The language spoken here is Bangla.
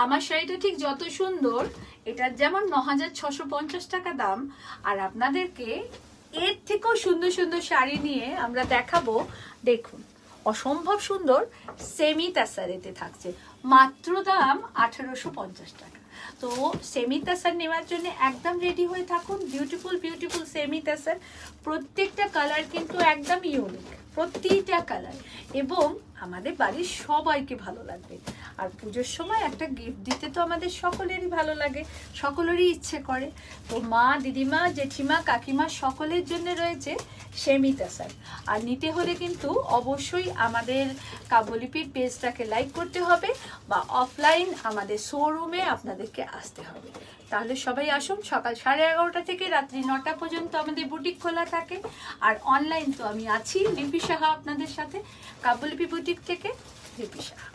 আমার শাড়িটা ঠিক যত সুন্দর, এটার যেমন ৯,৬৫০ টাকা দাম, আর আপনাদেরকে এর থেকেও সুন্দর সুন্দর শাড়ি নিয়ে আমরা দেখাবো। দেখুন, অসম্ভব সুন্দর সেমি তাসারেতে থাকছে, মাত্র দাম ১৮৫০ টাকা। তো সেমি তাসার নেওয়ার জন্য একদম রেডি হয়ে থাকুন। বিউটিফুল বিউটিফুল সেমি তাসার, প্রত্যেকটা কালার কিন্তু একদম ইউনিক, প্রতিটা কালার, এবং আমাদের বাড়ির সবাইকে ভালো লাগবে। আর পুজোর সময় একটা গিফট দিতে তো আমাদের সকলেরই ভালো লাগে, সকলেরই ইচ্ছে করে। তো মা, দিদিমা, জেঠিমা, কাকিমা সকলের জন্য রয়েছে সেমি তাসার। আর নিতে হলে কিন্তু অবশ্যই আমাদের কাব্যলিপির পেজটাকে লাইক করতে হবে, বা অফলাইন আমাদের শোরুমে আপনাদেরকে আসতে হবে। তাহলে সবাই আসুন। সকাল 11:30 থেকে রাত্রি 9টা পর্যন্ত আমাদের বুটিক খোলা থাকে। আর অনলাইন তো আমি আছি, লিপি সাহা আপনাদের সাথে, কাব্যলিপি বুটিক থেকে লিপি সাহা।